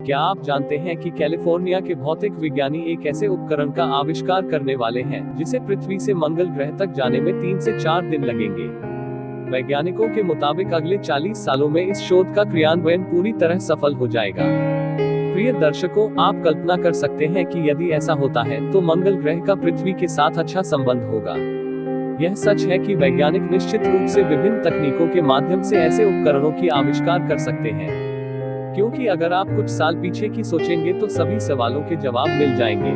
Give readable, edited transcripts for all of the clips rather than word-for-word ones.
क्या आप जानते हैं कि कैलिफोर्निया के भौतिक विज्ञानी एक ऐसे उपकरण का आविष्कार करने वाले हैं जिसे पृथ्वी से मंगल ग्रह तक जाने में 3 से 4 दिन लगेंगे। वैज्ञानिकों के मुताबिक अगले 40 सालों में इस शोध का क्रियान्वयन पूरी तरह सफल हो जाएगा। प्रिय दर्शकों, आप कल्पना कर सकते हैं कि यदि ऐसा होता है तो मंगल ग्रह का पृथ्वी के साथ अच्छा संबंध होगा। यह सच है कि वैज्ञानिक निश्चित रूप से विभिन्न तकनीकों के माध्यम से ऐसे उपकरणों की आविष्कार कर सकते हैं, क्योंकि अगर आप कुछ साल पीछे की सोचेंगे तो सभी सवालों के जवाब मिल जाएंगे।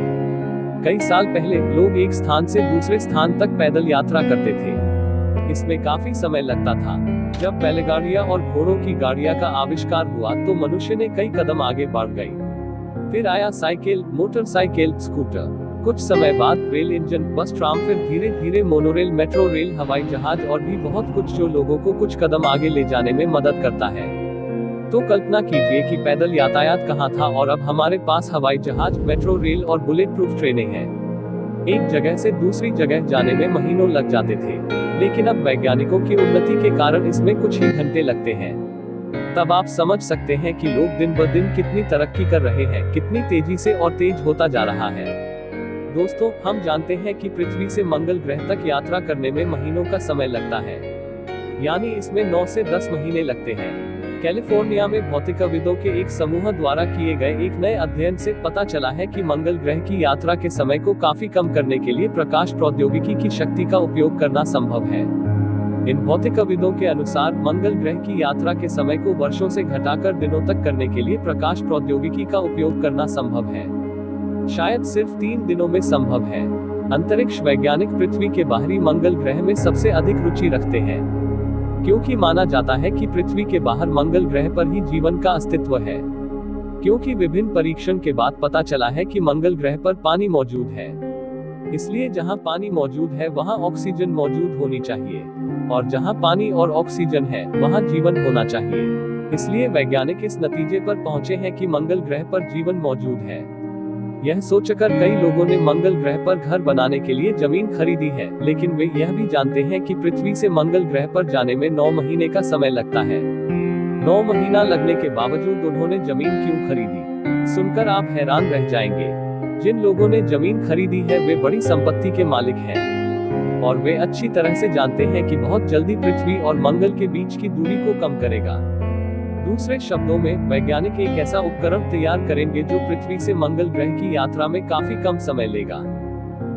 कई साल पहले लोग एक स्थान से दूसरे स्थान तक पैदल यात्रा करते थे। इसमें काफी समय लगता था। जब बैलगाड़ियां और घोड़ों की गाड़ियां का आविष्कार हुआ तो मनुष्य ने कई कदम आगे बढ़ गई। फिर आया साइकिल, मोटरसाइकिल, स्कूटर। कुछ समय बाद रेल इंजन, बस, ट्राम, फिर धीरे धीरे मोनोरेल, मेट्रो रेल, हवाई जहाज और भी बहुत कुछ जो लोगों को कुछ कदम आगे ले जाने में मदद करता है। तो कल्पना कीजिए कि पैदल यातायात कहाँ था और अब हमारे पास हवाई जहाज, मेट्रो रेल और बुलेट प्रूफ ट्रेनें हैं। एक जगह से दूसरी जगह जाने में महीनों लग जाते थे, लेकिन अब वैज्ञानिकों की उन्नति के कारण इसमें कुछ ही घंटे लगते हैं। तब आप समझ सकते हैं कि लोग दिन ब दिन कितनी तरक्की कर रहे हैं, कितनी तेजी से और तेज होता जा रहा है। दोस्तों, हम जानते हैं कि पृथ्वी से मंगल ग्रह तक यात्रा करने में महीनों का समय लगता है, यानी इसमें 9 से 10 महीने लगते हैं। कैलिफोर्निया में भौतिकविदों के एक समूह द्वारा किए गए एक नए अध्ययन से पता चला है कि मंगल ग्रह की यात्रा के समय को काफी कम करने के लिए प्रकाश प्रौद्योगिकी की शक्ति का उपयोग करना संभव है। इन भौतिकविदों के अनुसार मंगल ग्रह की यात्रा के समय को वर्षों से घटाकर दिनों तक करने के लिए प्रकाश प्रौद्योगिकी का उपयोग करना संभव है। शायद सिर्फ 3 दिनों में संभव है। अंतरिक्ष वैज्ञानिक पृथ्वी के बाहरी मंगल ग्रह में सबसे अधिक रुचि रखते हैं, क्योंकि माना जाता है कि पृथ्वी के बाहर मंगल ग्रह पर ही जीवन का अस्तित्व है। क्योंकि विभिन्न परीक्षण के बाद पता चला है कि मंगल ग्रह पर पानी मौजूद है, इसलिए जहां पानी मौजूद है वहां ऑक्सीजन मौजूद होनी चाहिए, और जहां पानी और ऑक्सीजन है वहां जीवन होना चाहिए। इसलिए वैज्ञानिक इस नतीजे पर पहुंचे हैं कि मंगल ग्रह पर जीवन मौजूद है। यह सोचकर कई लोगों ने मंगल ग्रह पर घर बनाने के लिए जमीन खरीदी है, लेकिन वे यह भी जानते हैं कि पृथ्वी से मंगल ग्रह पर जाने में 9 महीने का समय लगता है। 9 महीना लगने के बावजूद उन्होंने जमीन क्यों खरीदी, सुनकर आप हैरान रह जाएंगे। जिन लोगों ने जमीन खरीदी है वे बड़ी संपत्ति के मालिक हैं, और वे अच्छी तरह से जानते हैं कि बहुत जल्दी पृथ्वी और मंगल के बीच की दूरी को कम करेगा। दूसरे शब्दों में, वैज्ञानिक एक ऐसा उपकरण तैयार करेंगे जो पृथ्वी से मंगल ग्रह की यात्रा में काफी कम समय लेगा।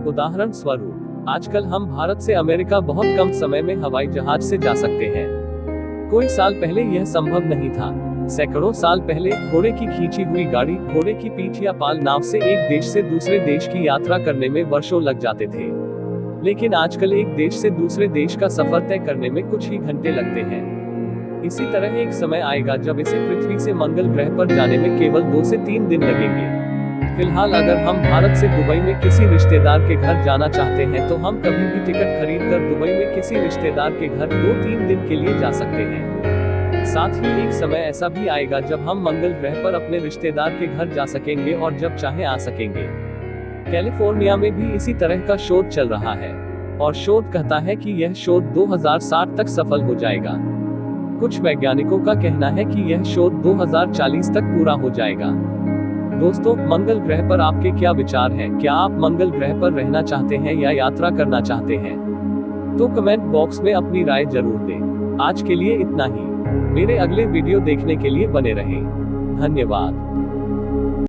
उदाहरण स्वरूप, आजकल हम भारत से अमेरिका बहुत कम समय में हवाई जहाज से जा सकते हैं। कोई साल पहले यह संभव नहीं था। सैकड़ों साल पहले घोड़े की खींची हुई गाड़ी, घोड़े की पीठ या पाल नाव से एक देश से दूसरे देश की यात्रा करने में वर्षों लग जाते थे, लेकिन आजकल एक देश से दूसरे देश का सफर तय करने में कुछ ही घंटे लगते हैं। इसी तरह एक समय आएगा जब इसे पृथ्वी से मंगल ग्रह पर जाने में केवल 2 से 3 दिन लगेंगे। फिलहाल अगर हम भारत से दुबई में किसी रिश्तेदार के घर जाना चाहते हैं तो हम कभी भी टिकट खरीदकर दुबई में किसी रिश्तेदार के घर 2-3 दिन के लिए जा सकते हैं। साथ ही एक समय ऐसा भी आएगा जब हम मंगल ग्रह पर अपने रिश्तेदार के घर जा सकेंगे और जब चाहे आ सकेंगे। कैलिफोर्निया में भी इसी तरह का शोध चल रहा है, और शोध कहता है कि यह शोध 2060 तक सफल हो जाएगा। कुछ वैज्ञानिकों का कहना है कि यह शोध 2040 तक पूरा हो जाएगा। दोस्तों, मंगल ग्रह पर आपके क्या विचार हैं? क्या आप मंगल ग्रह पर रहना चाहते हैं या यात्रा करना चाहते हैं? तो कमेंट बॉक्स में अपनी राय जरूर दें। आज के लिए इतना ही। मेरे अगले वीडियो देखने के लिए बने रहें। धन्यवाद।